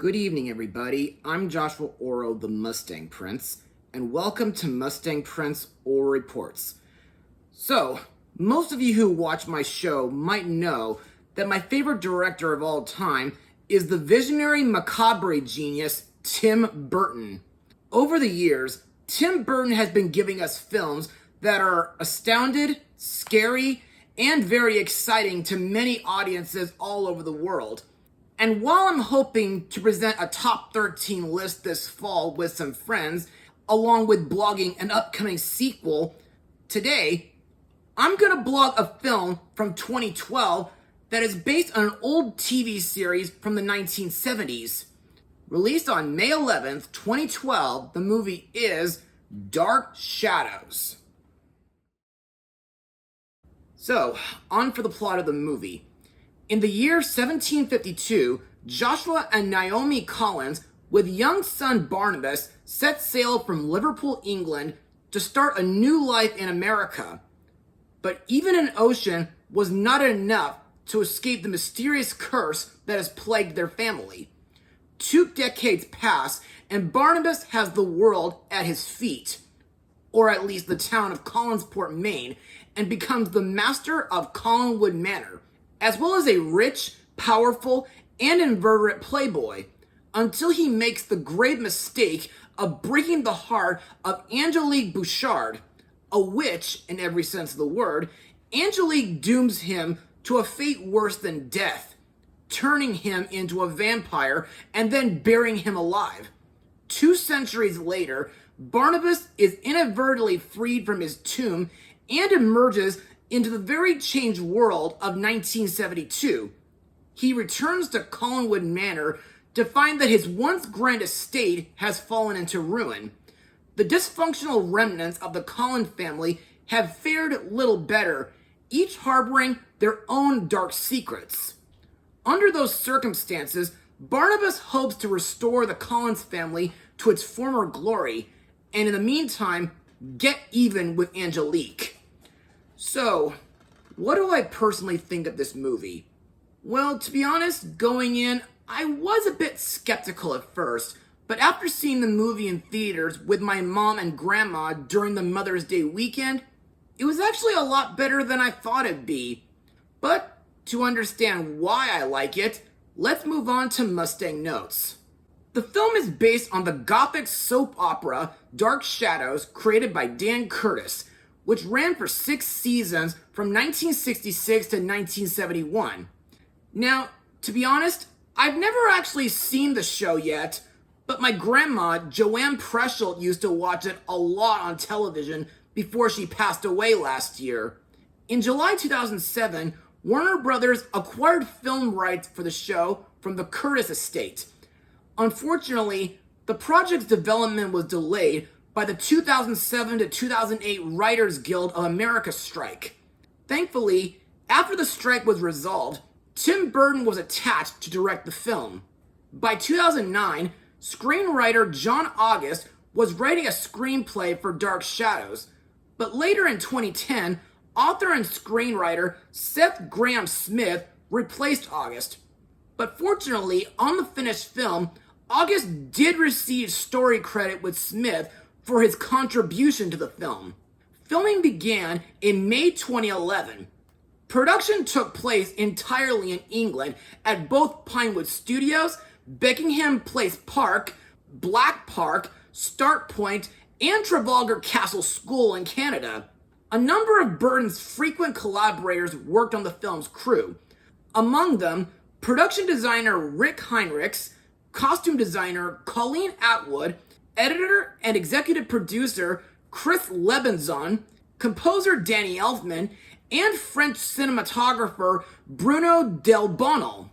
Good evening, everybody. I'm Joshua Orro, the Mustang Prince, and welcome to Mustang Prince Orro Reports. So, most of you who watch my show might know that my favorite director of all time is the visionary macabre genius Tim Burton. Over the years, Tim Burton has been giving us films that are astounded, scary, and very exciting to many audiences all over the world. And while I'm hoping to present a top 13 list this fall with some friends, along with blogging an upcoming sequel, today, I'm going to blog a film from 2012 that is based on an old TV series from the 1970s. Released on May 11th, 2012, the movie is Dark Shadows. So, on for the plot of the movie. In the year 1752, Joshua and Naomi Collins, with young son Barnabas, set sail from Liverpool, England, to start a new life in America. But even an ocean was not enough to escape the mysterious curse that has plagued their family. 2 decades pass, and Barnabas has the world at his feet, or at least the town of Collinsport, Maine, and becomes the master of Collinwood Manor, as well as a rich, powerful, and inveterate playboy, until he makes the grave mistake of breaking the heart of Angelique Bouchard, a witch in every sense of the word. Angelique dooms him to a fate worse than death, turning him into a vampire and then burying him alive. 2 centuries later, Barnabas is inadvertently freed from his tomb and emerges into the very changed world of 1972. He returns to Collinwood Manor to find that his once grand estate has fallen into ruin. The dysfunctional remnants of the Collin family have fared little better, each harboring their own dark secrets. Under those circumstances, Barnabas hopes to restore the Collins family to its former glory, and in the meantime, get even with Angelique. So, what do I personally think of this movie? Well, to be honest, going in, I was a bit skeptical at first, but after seeing the movie in theaters with my mom and grandma during the Mother's Day weekend, it was actually a lot better than I thought it'd be. But to understand why I like it, let's move on to Mustang Notes. The film is based on the gothic soap opera Dark Shadows, created by Dan Curtis, which ran for 6 seasons from 1966 to 1971. Now, to be honest, I've never actually seen the show yet, but my grandma, Joanne Preschelt, used to watch it a lot on television before she passed away last year. In July 2007, Warner Brothers acquired film rights for the show from the Curtis estate. Unfortunately, the project's development was delayed by the 2007 to 2008 Writers Guild of America strike. Thankfully, after the strike was resolved, Tim Burton was attached to direct the film. By 2009, screenwriter John August was writing a screenplay for Dark Shadows, but later in 2010, author and screenwriter Seth Grahame-Smith replaced August. But fortunately, on the finished film, August did receive story credit with Smith for his contribution to the film. Filming began in May 2011. Production took place entirely in England at both Pinewood Studios, Beckingham Place Park, Black Park, Start Point, and Trafalgar Castle School in Canada. A number of Burton's frequent collaborators worked on the film's crew. Among them, production designer Rick Heinrichs, costume designer Colleen Atwood, editor and executive producer Chris Lebenzon, composer Danny Elfman, and French cinematographer Bruno Del Bono.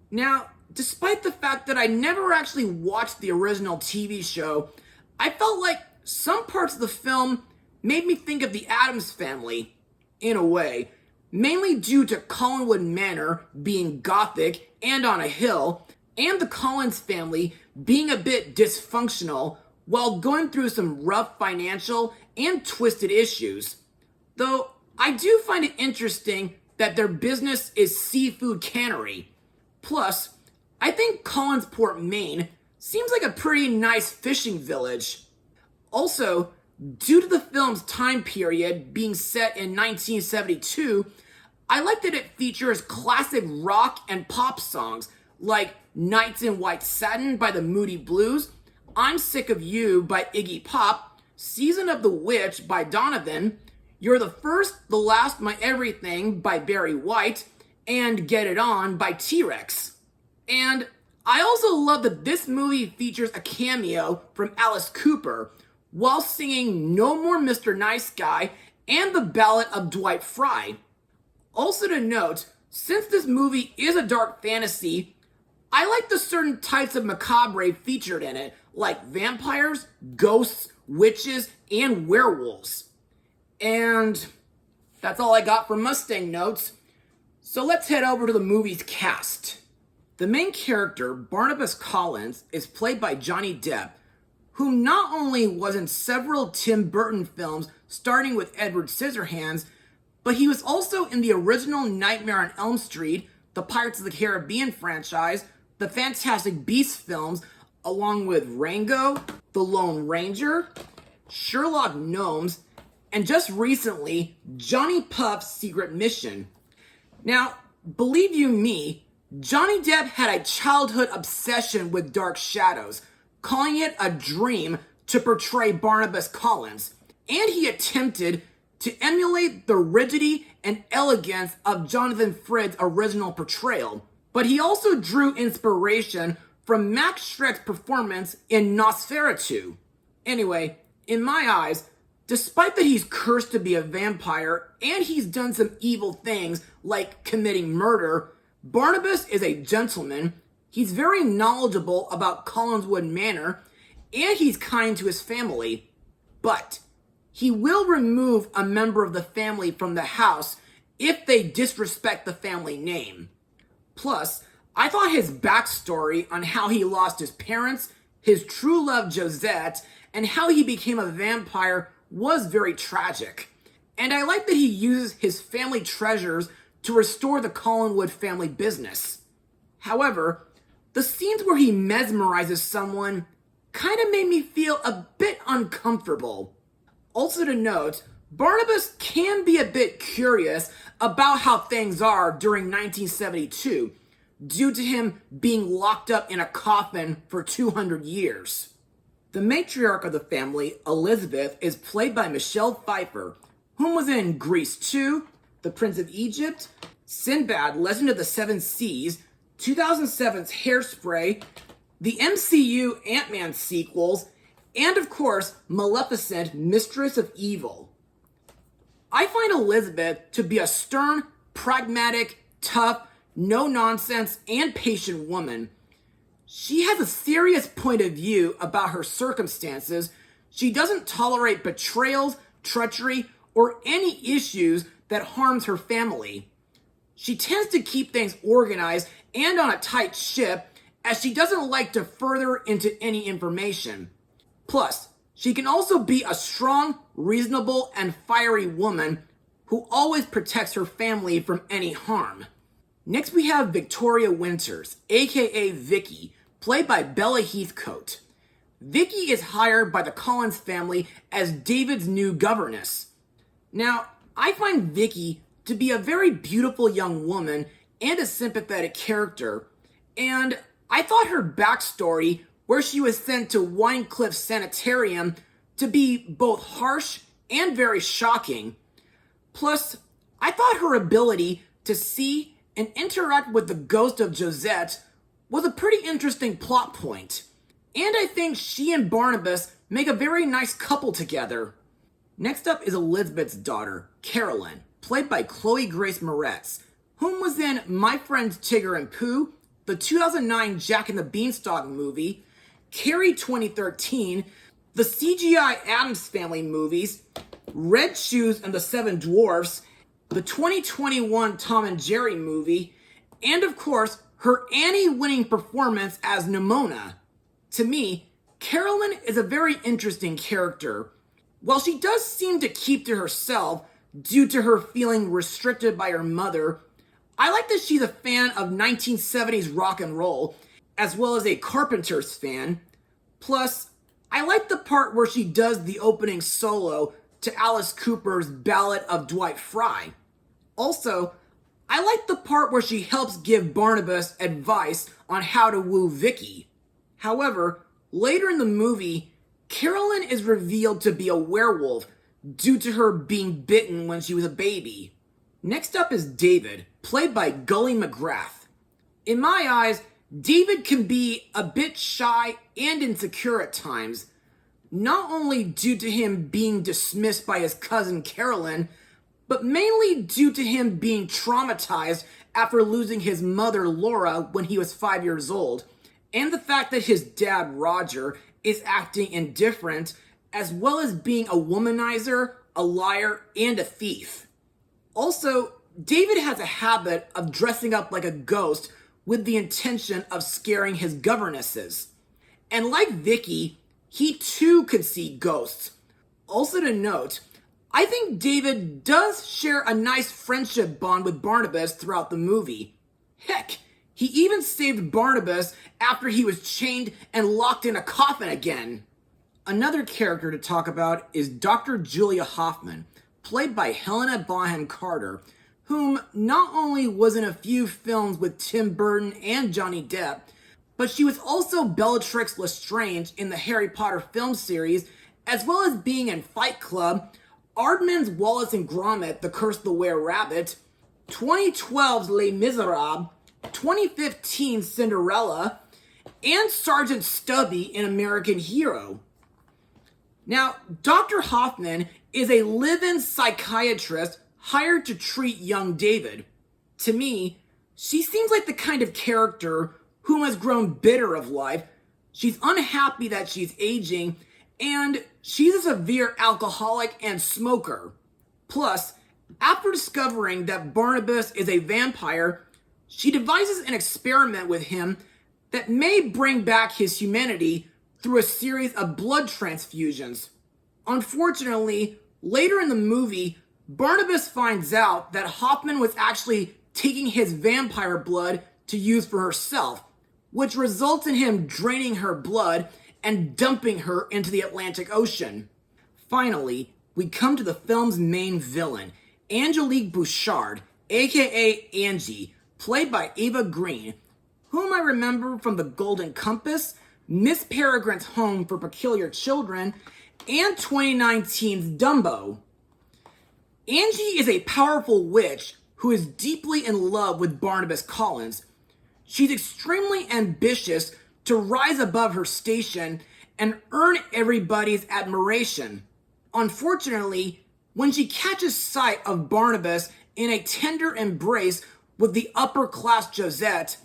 Now, despite the fact that I never actually watched the original TV show, I felt like some parts of the film made me think of the Addams Family, in a way, mainly due to Collinwood Manor being gothic and on a hill, and the Collins family being a bit dysfunctional while going through some rough financial and twisted issues. Though I do find it interesting that their business is seafood cannery. Plus, I think Collinsport, Maine seems like a pretty nice fishing village. Also, due to the film's time period being set in 1972, I like that it features classic rock and pop songs like Nights in White Satin by the Moody Blues, I'm Sick of You by Iggy Pop, Season of the Witch by Donovan, You're the First, the Last, My Everything by Barry White, and Get It On by T-Rex. And I also love that this movie features a cameo from Alice Cooper while singing No More Mr. Nice Guy and the Ballad of Dwight Fry. Also to note, since this movie is a dark fantasy, I like the certain types of macabre featured in it, like vampires, ghosts, witches, and werewolves. And that's all I got for Mustang notes. So let's head over to the movie's cast. The main character, Barnabas Collins, is played by Johnny Depp, who not only was in several Tim Burton films starting with Edward Scissorhands, but he was also in the original Nightmare on Elm Street, the Pirates of the Caribbean franchise, the Fantastic Beasts films, along with Rango, The Lone Ranger, Sherlock Gnomes, and just recently, Johnny Puff's Secret Mission. Now, believe you me, Johnny Depp had a childhood obsession with Dark Shadows, calling it a dream to portray Barnabas Collins, and he attempted to emulate the rigidity and elegance of Jonathan Fry's original portrayal. But he also drew inspiration from Max Schreck's performance in Nosferatu. Anyway, in my eyes, despite that he's cursed to be a vampire and he's done some evil things like committing murder, Barnabas is a gentleman, he's very knowledgeable about Collinswood Manor, and he's kind to his family. But he will remove a member of the family from the house if they disrespect the family name. Plus, I thought his backstory on how he lost his parents, his true love Josette, and how he became a vampire was very tragic. And I like that he uses his family treasures to restore the Collinwood family business. However, the scenes where he mesmerizes someone kind of made me feel a bit uncomfortable. Also to note, Barnabas can be a bit curious about how things are during 1972, due to him being locked up in a coffin for 200 years. The matriarch of the family, Elizabeth, is played by Michelle Pfeiffer, whom was in Grease 2, The Prince of Egypt, Sinbad, Legend of the Seven Seas, 2007's Hairspray, the MCU Ant-Man sequels, and of course, Maleficent, Mistress of Evil. I find Elizabeth to be a stern, pragmatic, tough, no-nonsense, and patient woman. She has a serious point of view about her circumstances. She doesn't tolerate betrayals, treachery, or any issues that harms her family. She tends to keep things organized and on a tight ship, as she doesn't like to further into any information. Plus, she can also be a strong, reasonable, and fiery woman who always protects her family from any harm. Next we have Victoria Winters, aka Vicky, played by Bella Heathcote. Vicky is hired by the Collins family as David's new governess. Now, I find Vicky to be a very beautiful young woman and a sympathetic character, and I thought her backstory, where she was sent to Winecliff Sanitarium, to be both harsh and very shocking. Plus, I thought her ability to see and interact with the ghost of Josette was a pretty interesting plot point. And I think she and Barnabas make a very nice couple together. Next up is Elizabeth's daughter, Carolyn, played by Chloe Grace Moretz, whom was in My Friend Tigger and Pooh, the 2009 Jack and the Beanstalk movie, Carrie 2013, the CGI Addams Family movies, Red Shoes and the Seven Dwarfs, the 2021 Tom and Jerry movie, and of course, her Annie-winning performance as Nimona. To me, Carolyn is a very interesting character. While she does seem to keep to herself due to her feeling restricted by her mother, I like that she's a fan of 1970s rock and roll, as well as a Carpenters fan. Plus, I like the part where she does the opening solo to Alice Cooper's Ballad of Dwight Fry. Also, I like the part where she helps give Barnabas advice on how to woo Vicky. However, later in the movie, Carolyn is revealed to be a werewolf due to her being bitten when she was a baby. Next up is David, played by Gully McGrath. In my eyes, David can be a bit shy and insecure at times, not only due to him being dismissed by his cousin Carolyn, but mainly due to him being traumatized after losing his mother Laura when he was 5 years old, and the fact that his dad Roger is acting indifferent, as well as being a womanizer, a liar, and a thief. Also, David has a habit of dressing up like a ghost with the intention of scaring his governesses. And like Vicky, he too could see ghosts. Also to note, I think David does share a nice friendship bond with Barnabas throughout the movie. Heck, he even saved Barnabas after he was chained and locked in a coffin again. Another character to talk about is Dr. Julia Hoffman, played by Helena Bonham Carter, whom not only was in a few films with Tim Burton and Johnny Depp, but she was also Bellatrix Lestrange in the Harry Potter film series, as well as being in Fight Club, Aardman's Wallace and Gromit, The Curse of the Were-Rabbit, 2012's Les Miserables, 2015's Cinderella, and Sergeant Stubby in American Hero. Now, Dr. Hoffman is a live-in psychiatrist hired to treat young David. To me, she seems like the kind of character who has grown bitter of life. She's unhappy that she's aging, and she's a severe alcoholic and smoker. Plus, after discovering that Barnabas is a vampire, she devises an experiment with him that may bring back his humanity through a series of blood transfusions. Unfortunately, later in the movie, Barnabas finds out that Hoffman was actually taking his vampire blood to use for herself, which results in him draining her blood and dumping her into the Atlantic Ocean. Finally, we come to the film's main villain, Angelique Bouchard, aka Angie, played by Eva Green, whom I remember from The Golden Compass, Miss Peregrine's Home for Peculiar Children, and 2019's Dumbo. Angie is a powerful witch who is deeply in love with Barnabas Collins. She's extremely ambitious to rise above her station and earn everybody's admiration. Unfortunately, when she catches sight of Barnabas in a tender embrace with the upper-class Josette,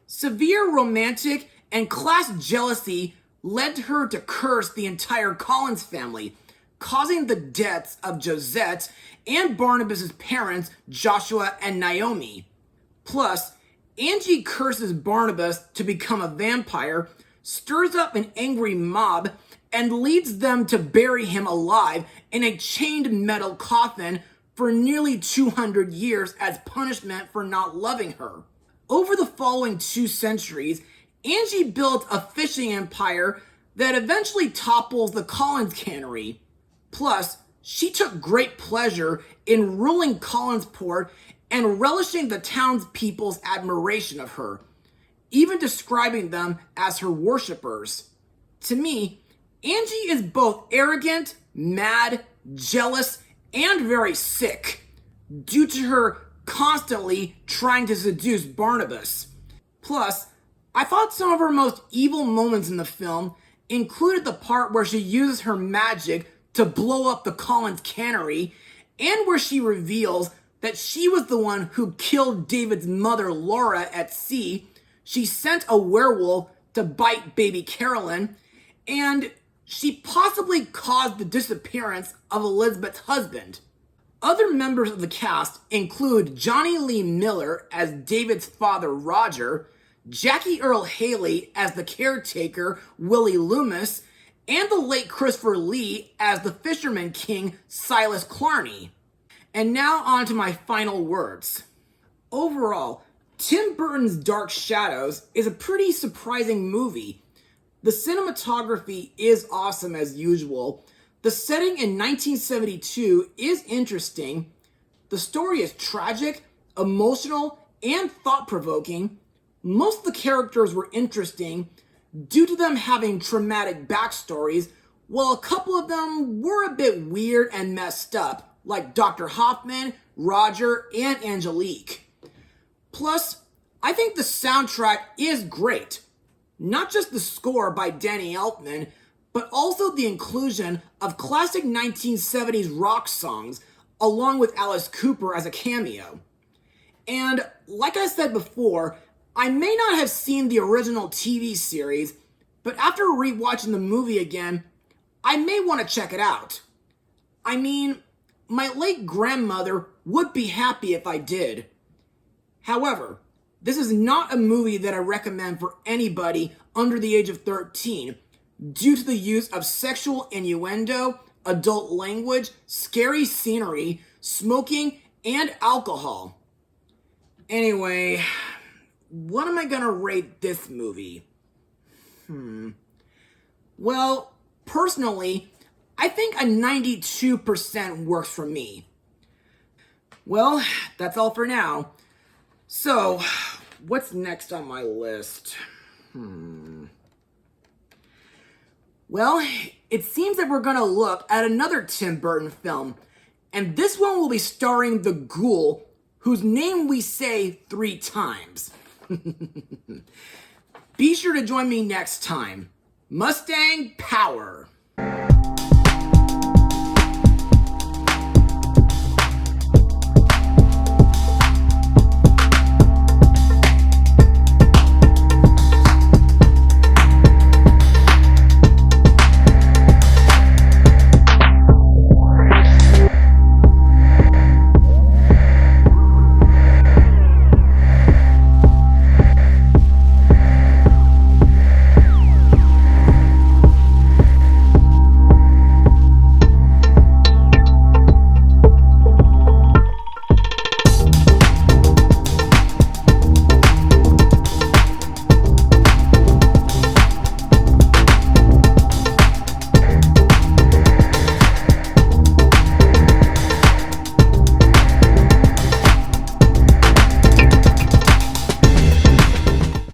severe romantic and class jealousy led her to curse the entire Collins family, causing the deaths of Josette and Barnabas' parents, Joshua and Naomi. Plus, Angie curses Barnabas to become a vampire, stirs up an angry mob, and leads them to bury him alive in a chained metal coffin for nearly 200 years as punishment for not loving her. Over the following 2 centuries, Angie built a fishing empire that eventually topples the Collins cannery. Plus, she took great pleasure in ruling Collinsport and relishing the townspeople's admiration of her, even describing them as her worshippers. To me, Angie is both arrogant, mad, jealous, and very sick, due to her constantly trying to seduce Barnabas. Plus, I thought some of her most evil moments in the film included the part where she uses her magic to blow up the Collins cannery, and where she reveals that she was the one who killed David's mother Laura at sea. She sent a werewolf to bite baby Carolyn, and she possibly caused the disappearance of Elizabeth's husband. Other members of the cast include Johnny Lee Miller as David's father Roger, Jackie Earle Haley as the caretaker Willie Loomis, and the late Christopher Lee as the fisherman king Silas Clarney. And now on to my final words. Overall, Tim Burton's Dark Shadows is a pretty surprising movie. The cinematography is awesome as usual. The setting in 1972 is interesting. The story is tragic, emotional, and thought-provoking. Most of the characters were interesting due to them having traumatic backstories, while a couple of them were a bit weird and messed up, like Dr. Hoffman, Roger, and Angelique. Plus, I think the soundtrack is great. Not just the score by Danny Elfman, but also the inclusion of classic 1970s rock songs, along with Alice Cooper as a cameo. And like I said before, I may not have seen the original TV series, but after rewatching the movie again, I may want to check it out. I mean, my late grandmother would be happy if I did. However, this is not a movie that I recommend for anybody under the age of 13 due to the use of sexual innuendo, adult language, scary scenery, smoking, and alcohol. Anyway, what am I gonna rate this movie? Well, personally, I think a 92% works for me. Well, that's all for now. So, what's next on my list? Well, it seems that we're gonna look at another Tim Burton film, and this one will be starring the ghoul whose name we say 3 times. Be sure to join me next time. Mustang Power!